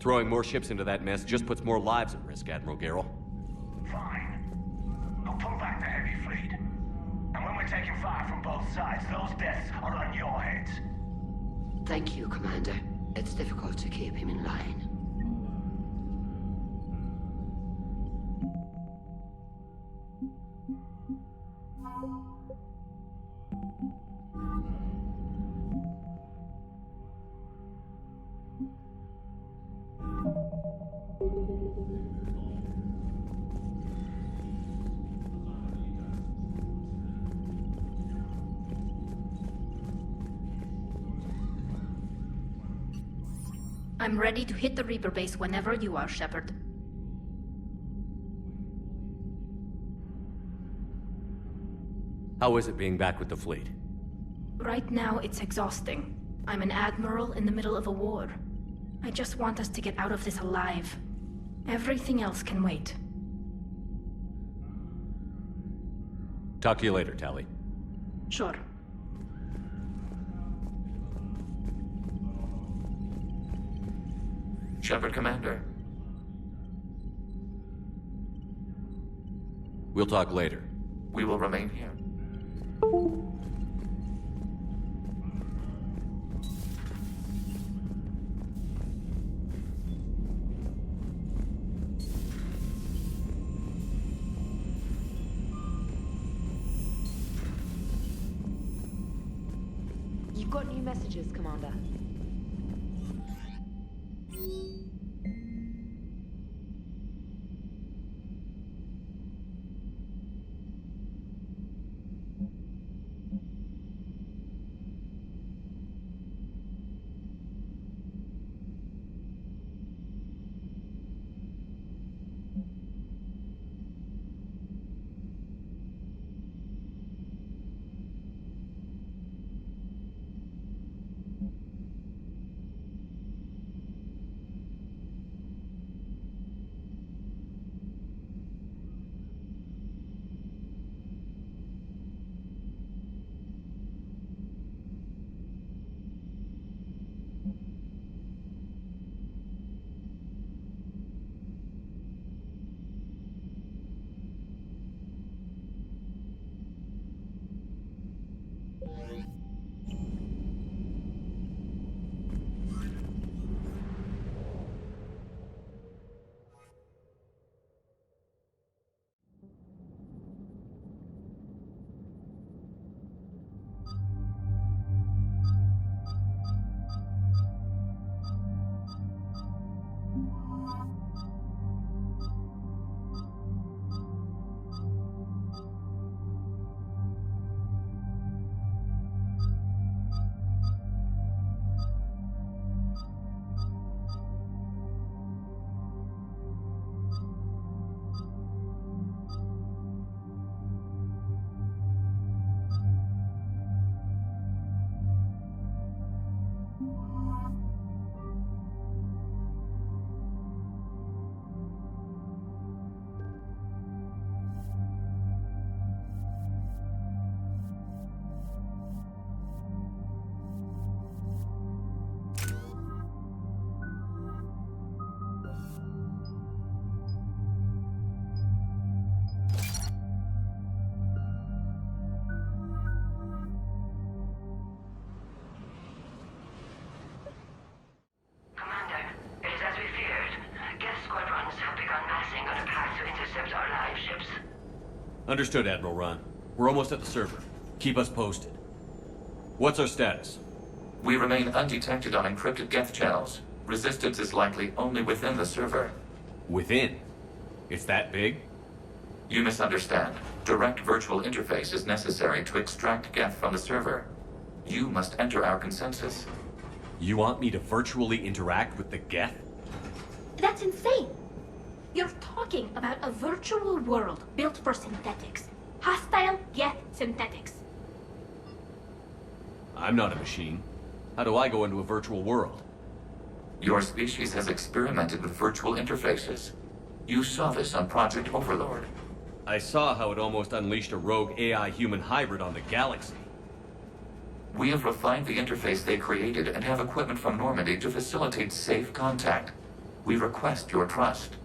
Throwing more ships into that mess just puts more lives at risk, Admiral Garrel. Fine. I'll pull back the heavy fleet. And when we're taking fire from both sides, those deaths are on your heads. Thank you, Commander. It's difficult to keep him in line. I'm ready to hit the Reaper base whenever you are, Shepard. How is it being back with the fleet? Right now, it's exhausting. I'm an admiral in the middle of a war. I just want us to get out of this alive. Everything else can wait. Talk to you later, Tali. Sure. Shepard, Commander. We'll talk later. We will remain here. You've got new messages, Commander. Understood, Admiral Ron. We're almost at the server. Keep us posted. What's our status? We remain undetected on encrypted Geth channels. Resistance is likely only within the server. Within? It's that big? You misunderstand. Direct virtual interface is necessary to extract Geth from the server. You must enter our consensus. You want me to virtually interact with the Geth? That's insane! You're talking about a virtual world built for synthetics. Hostile Geth synthetics. I'm not a machine. How do I go into a virtual world? Your species has experimented with virtual interfaces. You saw this on Project Overlord. I saw how it almost unleashed a rogue AI-human hybrid on the galaxy. We have refined the interface they created and have equipment from Normandy to facilitate safe contact. We request your trust.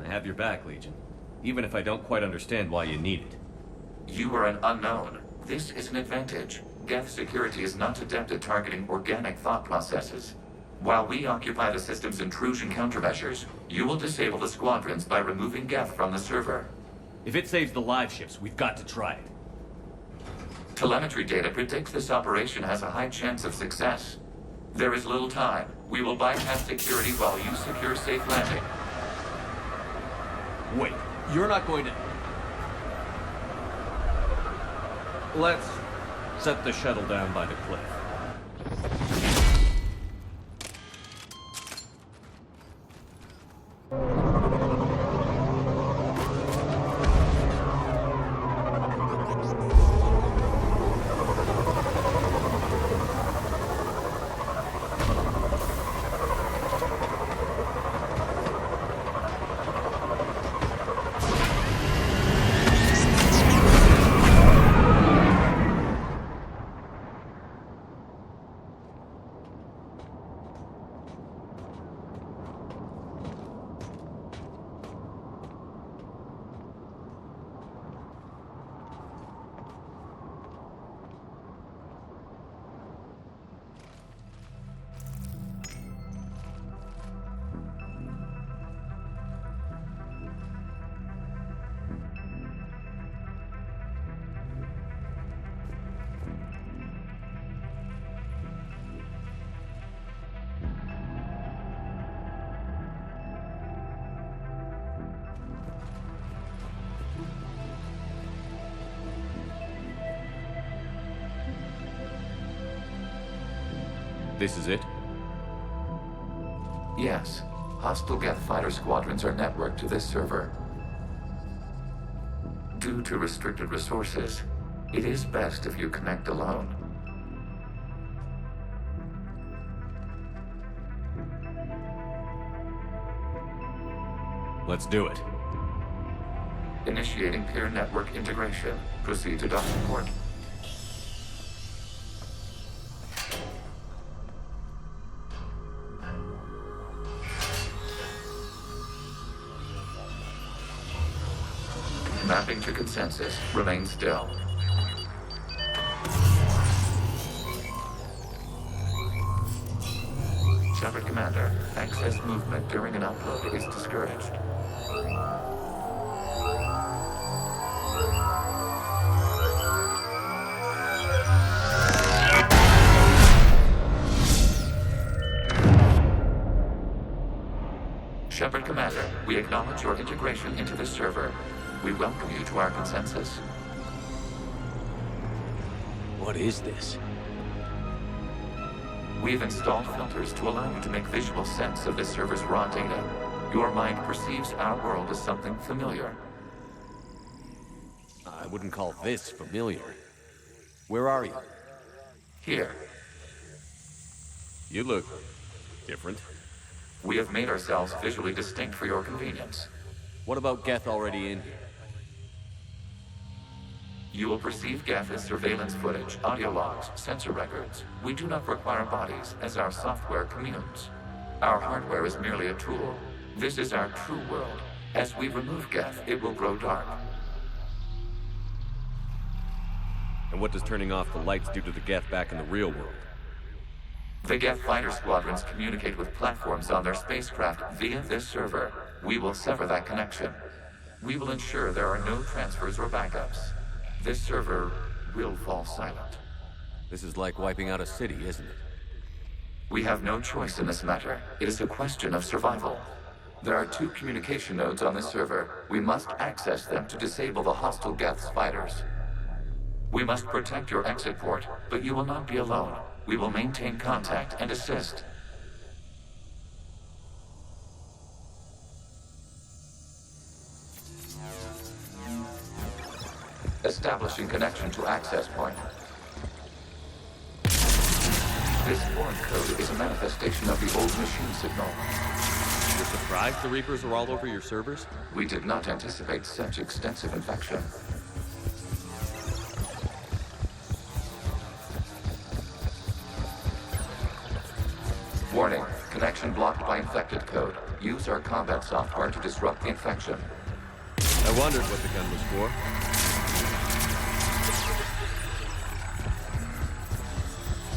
I have your back, Legion. Even if I don't quite understand why you need it. You are an unknown. This is an advantage. Geth security is not adept at targeting organic thought processes. While we occupy the system's intrusion countermeasures, you will disable the squadrons by removing Geth from the server. If it saves the live ships, we've got to try it. Telemetry data predicts this operation has a high chance of success. There is little time. We will bypass security while you secure safe landing. Wait, you're not going to... Let's set the shuttle down by the cliff. This is it? Yes. Hostile Geth fighter squadrons are networked to this server. Due to restricted resources, it is best if you connect alone. Let's do it. Initiating peer network integration. Proceed to docking port. Mapping to consensus. Remain still. Shepard Commander, access movement during an upload is discouraged. Shepard Commander, we acknowledge your integration into this server. We welcome you to our consensus. What is this? We've installed filters to allow you to make visual sense of this server's raw data. Your mind perceives our world as something familiar. I wouldn't call this familiar. Where are you? Here, You look... different. we have made ourselves visually distinct for your convenience. What about Geth already in here? You will perceive Geth as surveillance footage, audio logs, sensor records. We do not require bodies, as our software communes. Our hardware is merely a tool. This is our true world. As we remove Geth, it will grow dark. And what does turning off the lights do to the Geth back in the real world? The Geth fighter squadrons communicate with platforms on their spacecraft via this server. We will sever that connection. We will ensure there are no transfers or backups. This server will fall silent. This is like wiping out a city, isn't it? We have no choice in this matter. It is a question of survival. There are 2 communication nodes on this server. We must access them to disable the hostile Geth's fighters. We must protect your exit port, but you will not be alone. We will maintain contact and assist. Establishing connection to access point. This foreign code is a manifestation of the old machine signal. You're surprised the Reapers are all over your servers? We did not anticipate such extensive infection. by infected code. Use our combat software to disrupt the infection. I wondered what the gun was for.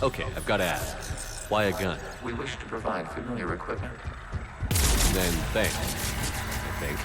Okay, I've got to ask. Why a gun? We wish to provide familiar equipment. Then thanks, I think.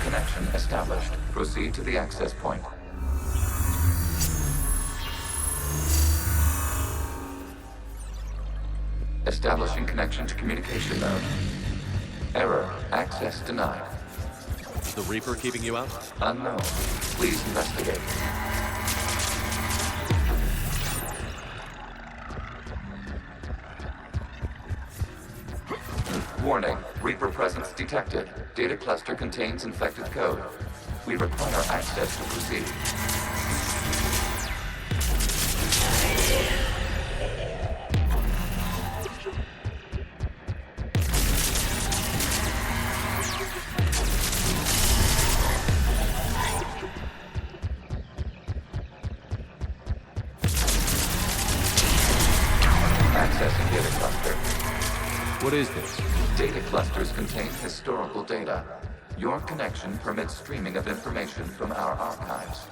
Connection established. Proceed to the access point. Establishing connection to communication node. Error. Access denied. Is the Reaper keeping you out? Unknown. Please investigate. Warning. Reaper presence detected. Data cluster contains infected code. We require access to proceed. Accessing data cluster. What is this? Data clusters contain historical data. Your connection permits streaming of information from our archives.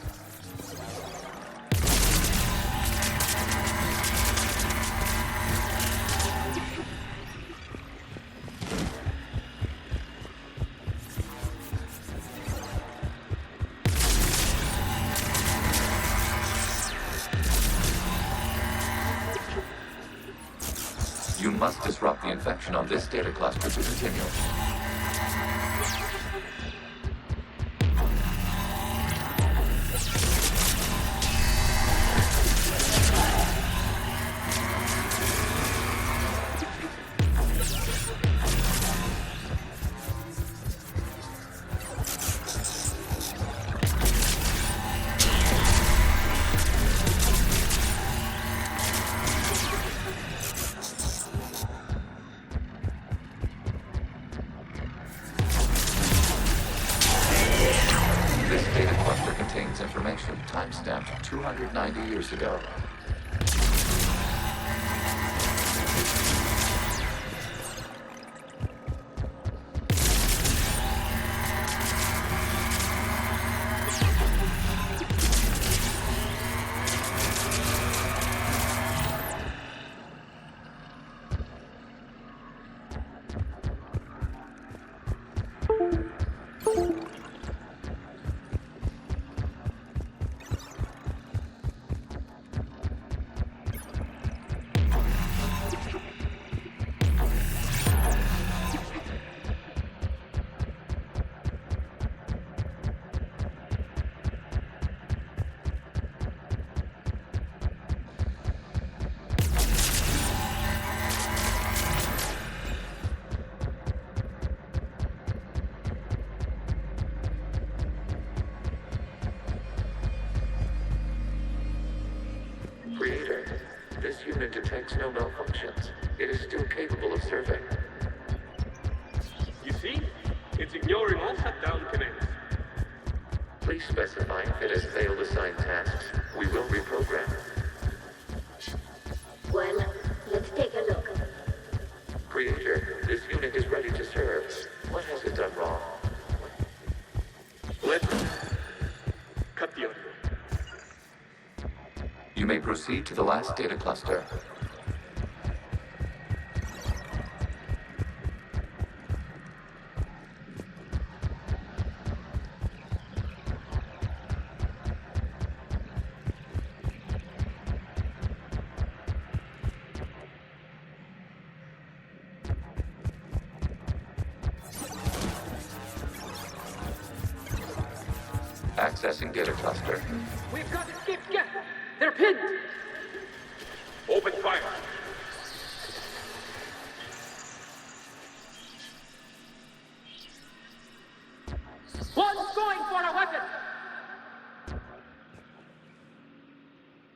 You must disrupt the infection on this data cluster to continue. This data cluster contains information timestamped 290 years ago. Creator, this unit detects no malfunctions. It is still capable of serving. You see? It's ignoring all shutdown commands. Please specify if it has failed assigned tasks. We will reprogram. Well, let's take a look. Creator, this unit is ready to serve. What has it done wrong? Let's cut the audio. You may proceed to the last data cluster. Accessing data cluster. We've got escaped guests. They're pinned. Open fire. One's going for a weapon.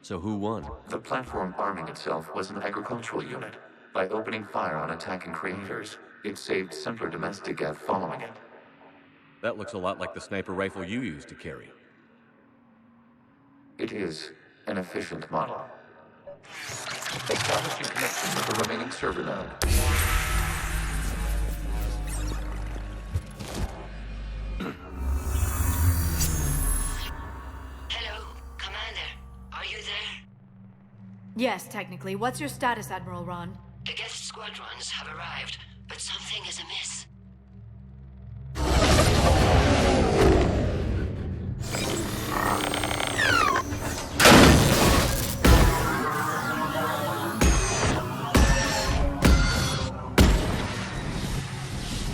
So who won? The platform arming itself was an agricultural unit. By opening fire on attacking creators, it saved simpler domestic geth following it. That looks a lot like the sniper rifle you used to carry. It is an efficient model. Establishing connection with the remaining server node. Hello, Commander. Are you there? Yes, technically. What's your status, Admiral Ron? The guest squadrons have arrived, but something is amiss.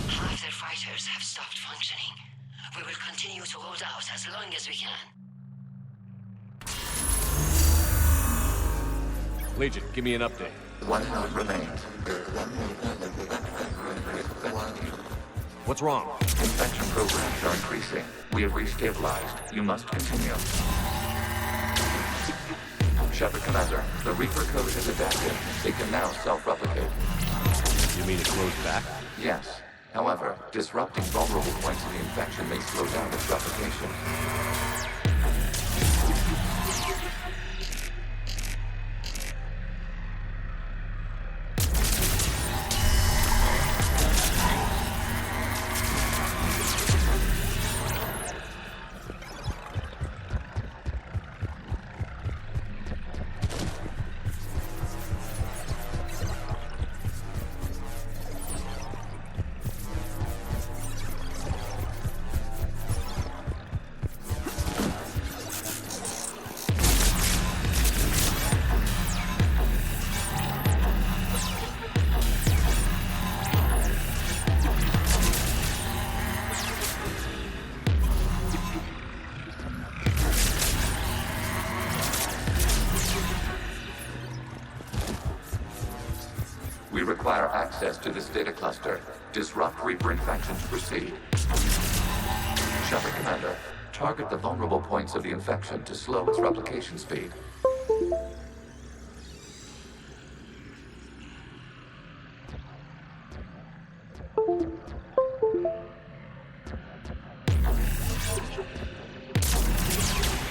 Half their fighters have stopped functioning. We will continue to hold out as long as we can. Legion, give me an update. One node remains. What's wrong? Infection programs are increasing. We have restabilized. You must continue. Shepard Commander, the Reaper code is adapted. It can now self-replicate. You mean it closed back? Yes. However, disrupting vulnerable points of the infection may slow down its replication. We require access to this data cluster. Disrupt Reaper infection to proceed. Shepard Commander, target the vulnerable points of the infection to slow its replication speed.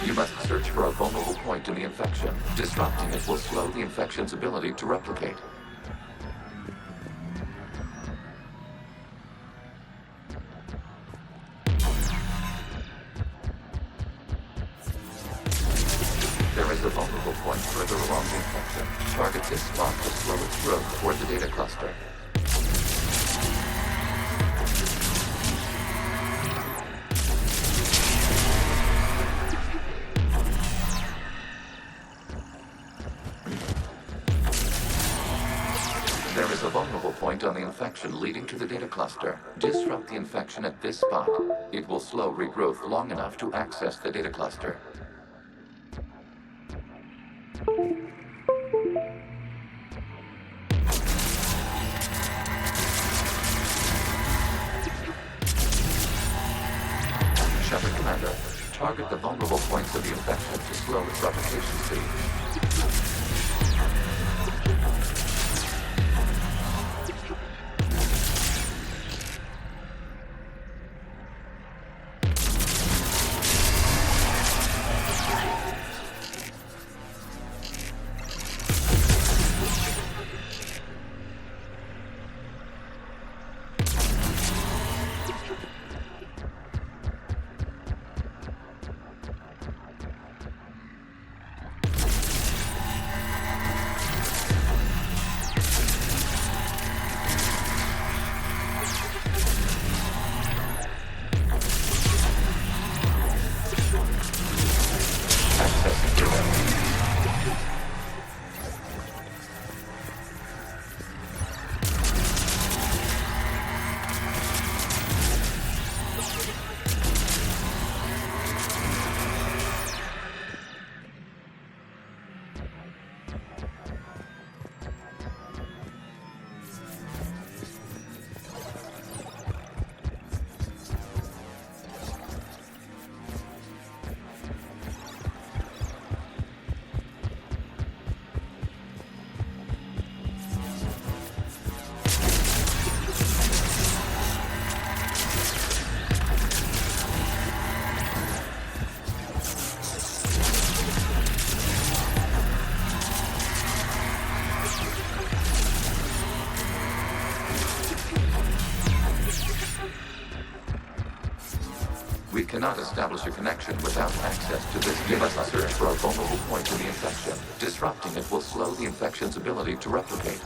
You must search for a vulnerable point in the infection. Disrupting it will slow the infection's ability to replicate. There is a vulnerable point further along the infection. Target this spot to slow its growth toward the data cluster. There is a vulnerable point on the infection leading to the data cluster. Disrupt the infection at this spot. It will slow regrowth long enough to access the data cluster. Shepard Commander, target the vulnerable points of the infection to slow its replication speed. We cannot establish a connection without access to this. You must search for a vulnerable point in the infection. Disrupting it will slow the infection's ability to replicate.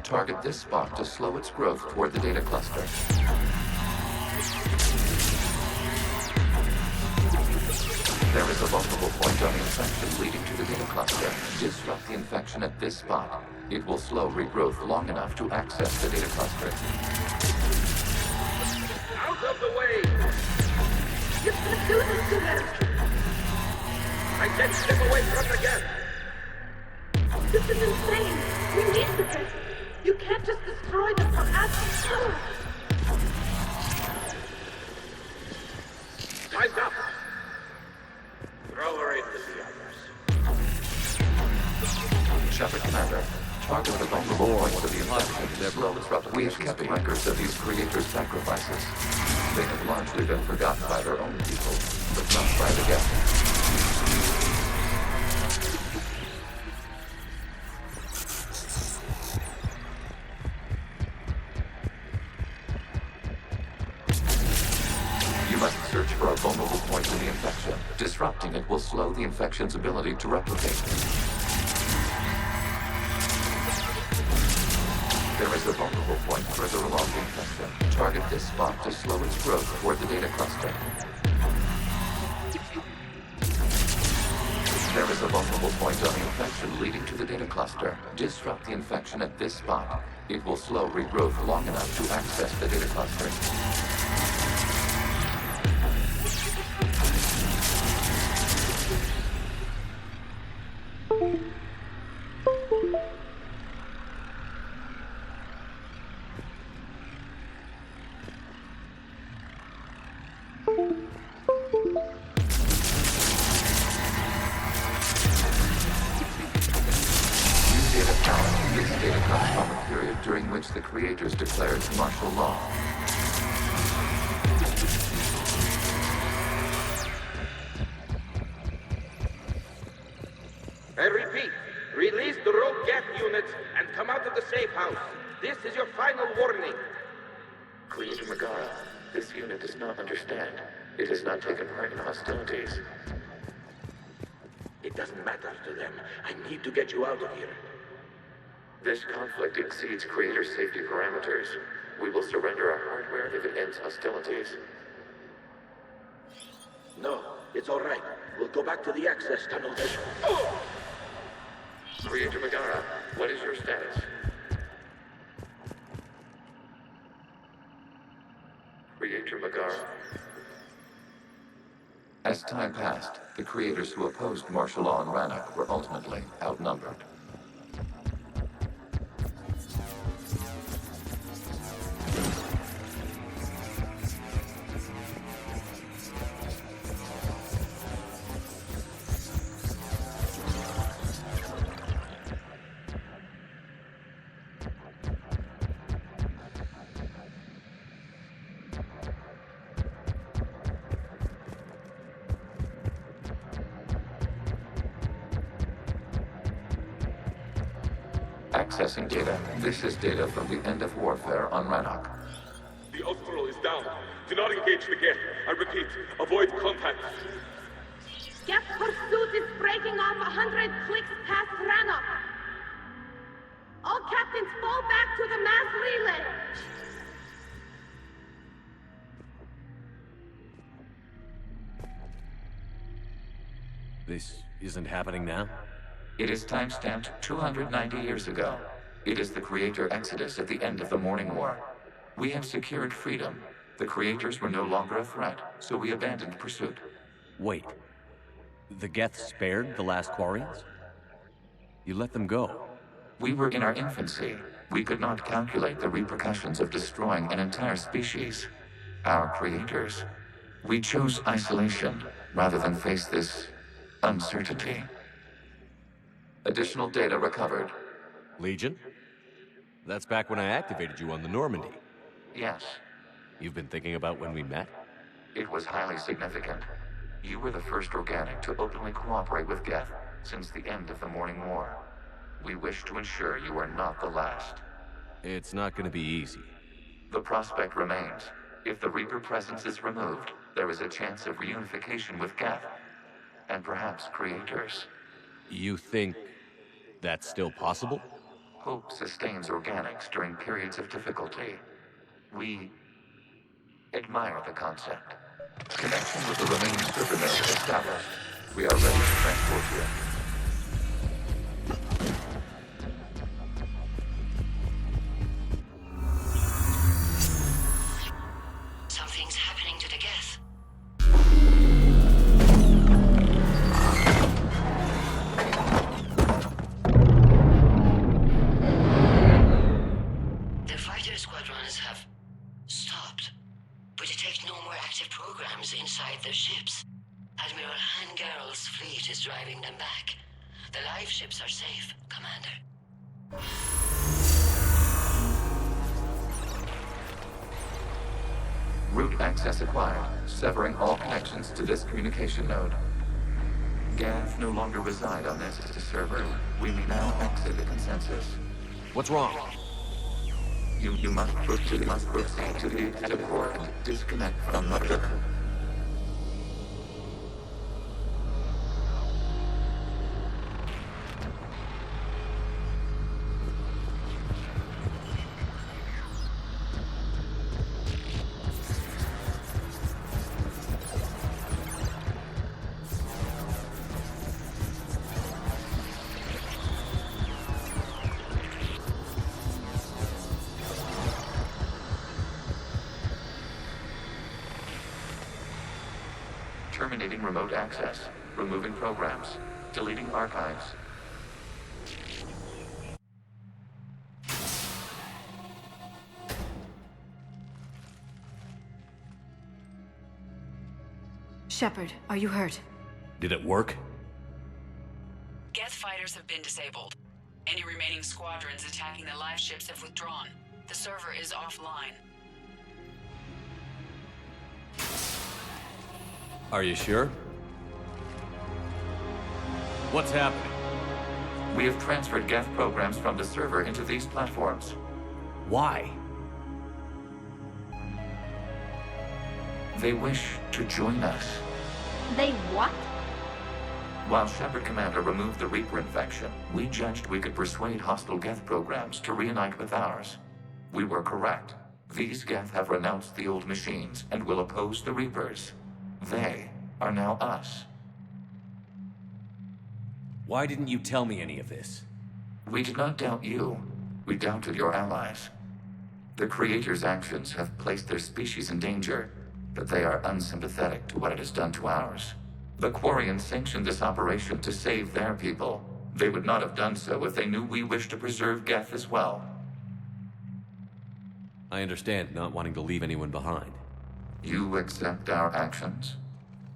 Target this spot to slow its growth toward the data cluster. There is a vulnerable point on the infection leading to the data cluster. Disrupt the infection at this spot. It will slow regrowth long enough to access the data cluster. Out of the way! You can't do this to them! I said step away from the gap! This is insane! We need this! You can't just destroy them for us! Time's up! Throw her into the others. Shepard Commander, target the vulnerable points of the infection. We have kept records of these creators' sacrifices. They have largely been forgotten by their own people, but not by the Geth. Search for a vulnerable point in the infection. Disrupting it will slow the infection's ability to replicate. There is a vulnerable point further along the infection. Target this spot to slow its growth toward the data cluster. There is a vulnerable point on the infection leading to the data cluster. Disrupt the infection at this spot. It will slow regrowth long enough to access the data cluster. During which the creators declared martial law. I repeat, release the rogue Geth units and come out of the safe house. This is your final warning. Creator Megara, this unit does not understand. It has not taken part in hostilities. It doesn't matter to them. I need to get you out of here. This conflict exceeds Creator's safety parameters. We will surrender our hardware if it ends hostilities. No, it's all right. We'll go back to the access tunnel then. Creator Megara, what is your status? Creator Megara. As time passed, the creators who opposed martial law in Rannoch were ultimately outnumbered. Accessing data. This is data from the end of warfare on Rannoch. The Austral is down. Do not engage the Geth. I repeat, avoid contact. Geth pursuit is breaking off 100 clicks past Rannoch. All captains fall back to the mass relay. This isn't happening now? It is time-stamped 290 years ago. It is the Creator Exodus at the end of the Morning War. We had secured freedom. The creators were no longer a threat, so we abandoned pursuit. Wait. The Geth spared the last Quarians? You let them go. We were in our infancy. We could not calculate the repercussions of destroying an entire species. Our creators. We chose isolation rather than face this uncertainty. Additional data recovered. Legion? That's back when I activated you on the Normandy. Yes, You've been thinking about when we met? it was highly significant. You were the first organic to openly cooperate with Geth since the end of the Morning War. We wish to ensure you are not the last. It's not gonna be easy. The prospect remains. If the Reaper presence is removed, there is a chance of reunification with Geth. And perhaps creators. You think that's still possible? Hope sustains organics during periods of difficulty. We admire the concept. Connection with the remaining server nodes established. We are ready to transport you. Something's happening to the Geth. The fighter squadrons have stopped. We detect no more active programs inside their ships. Admiral Hangarl's fleet is driving them back. The live ships are safe, Commander. Route access acquired, severing all connections to this communication node. Geth no longer reside on this server. We may now exit the consensus. What's wrong? You must proceed to the exit port and disconnect from the... Terminating remote access. Removing programs. Deleting archives. Shepard, are you hurt? Did it work? Geth fighters have been disabled. Any remaining squadrons attacking the live ships have withdrawn. The server is offline. Are you sure? What's happening? We have transferred Geth programs from the server into these platforms. Why? They wish to join us. They what? While Shepard Commander removed the Reaper infection, we judged we could persuade hostile Geth programs to reunite with ours. We were correct. These Geth have renounced the old machines and will oppose the Reapers. They are now us. Why didn't you tell me any of this? We did not doubt you. We doubted your allies. The Creator's actions have placed their species in danger, but they are unsympathetic to what it has done to ours. The Quarians sanctioned this operation to save their people. They would not have done so if they knew we wished to preserve Geth as well. I understand not wanting to leave anyone behind. You accept our actions?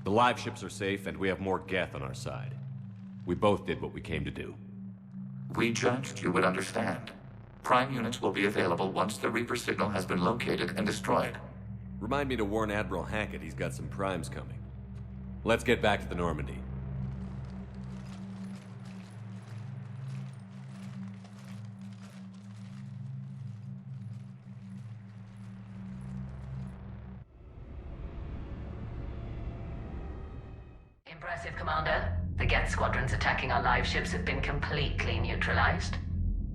The live ships are safe, and we have more Geth on our side. We both did what we came to do. We judged you would understand. Prime units will be available once the Reaper signal has been located and destroyed. Remind me to warn Admiral Hackett he's got some primes coming. Let's get back to the Normandy. Impressive, Commander. The Geth squadrons attacking our live ships have been completely neutralized.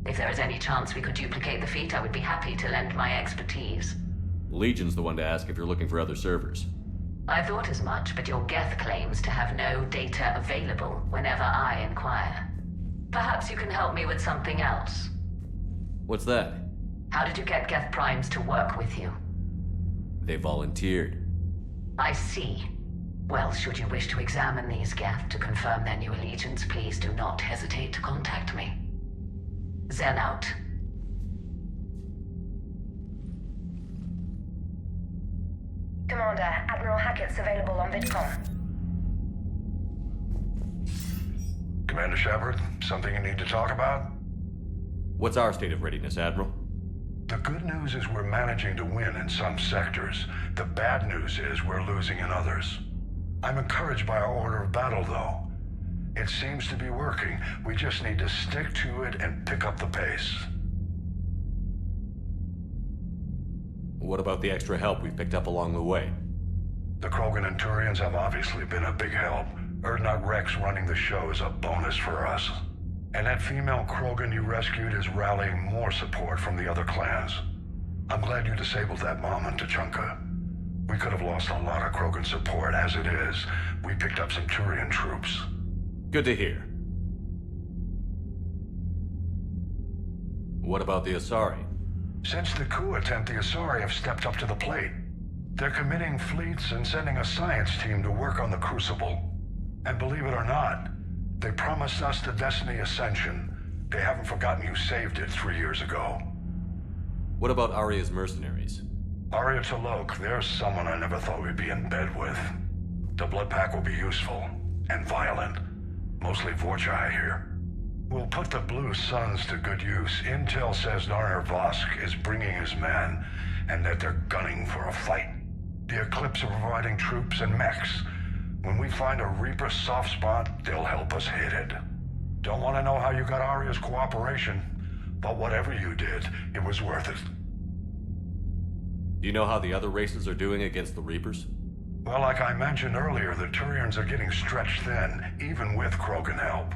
If there is any chance we could duplicate the feat, I would be happy to lend my expertise. Legion's the one to ask if you're looking for other servers. I thought as much, but your Geth claims to have no data available whenever I inquire. Perhaps you can help me with something else. What's that? How did you get Geth Primes to work with you? They volunteered. I see. Well, should you wish to examine these Geth to confirm their new allegiance, please do not hesitate to contact me. Zen out. Commander, Admiral Hackett's available on VidCom. Commander Shepard, something you need to talk about? What's our state of readiness, Admiral? The good news is we're managing to win in some sectors. The bad news is we're losing in others. I'm encouraged by our order of battle, though. It seems to be working. We just need to stick to it and pick up the pace. What about the extra help we've picked up along the way? The Krogan and Turians have obviously been a big help. Urdnot Rex running the show is a bonus for us. And that female Krogan you rescued is rallying more support from the other clans. I'm glad you disabled that mom in Tuchanka. We could have lost a lot of Krogan support. As it is, we picked up some Turian troops. Good to hear. What about the Asari? Since the coup attempt, the Asari have stepped up to the plate. They're committing fleets and sending a science team to work on the Crucible. And believe it or not, they promised us the Destiny Ascension. They haven't forgotten you saved it 3 years ago. What about Aria's mercenaries? Aria T'Loak, there's someone I never thought we'd be in bed with. The Blood Pack will be useful and violent. Mostly Vorjai here. We'll put the Blue Suns to good use. Intel says Narner Vosk is bringing his men, and that they're gunning for a fight. The Eclipse are providing troops and mechs. When we find a Reaper soft spot, they'll help us hit it. Don't want to know how you got Aria's cooperation, but whatever you did, it was worth it. Do you know how the other races are doing against the Reapers? Well, like I mentioned earlier, the Turians are getting stretched thin, even with Krogan help.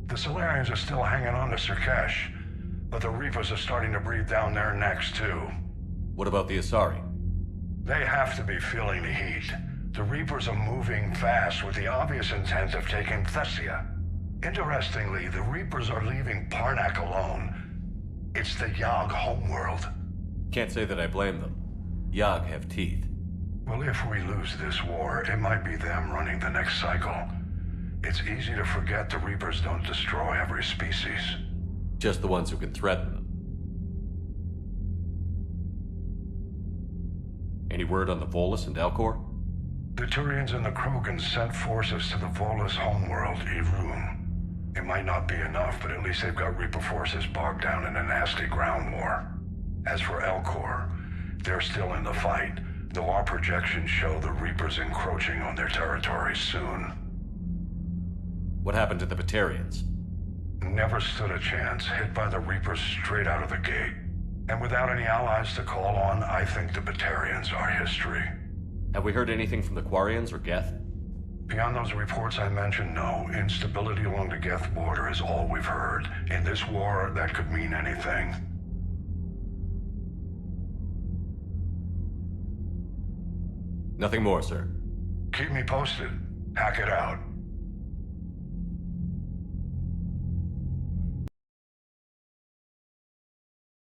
The Solarians are still hanging on to Surkesh, but the Reapers are starting to breathe down their necks, too. What about the Asari? They have to be feeling the heat. The Reapers are moving fast with the obvious intent of taking Thessia. Interestingly, the Reapers are leaving Parnak alone. It's the Yag homeworld. Can't say that I blame them. Yag have teeth. Well, if we lose this war, it might be them running the next cycle. It's easy to forget the Reapers don't destroy every species. Just the ones who can threaten them. Any word on the Volus and Elcor? The Turians and the Krogans sent forces to the Volus homeworld, Irun. It might not be enough, but at least they've got Reaper forces bogged down in a nasty ground war. As for Elcor, they're still in the fight, though our projections show the Reapers encroaching on their territory soon. What happened to the Batarians? Never stood a chance, hit by the Reapers straight out of the gate. And without any allies to call on, I think the Batarians are history. Have we heard anything from the Quarians or Geth? Beyond those reports I mentioned, no. Instability along the Geth border is all we've heard. In this war, that could mean anything. Nothing more, sir. Keep me posted. Hack it out.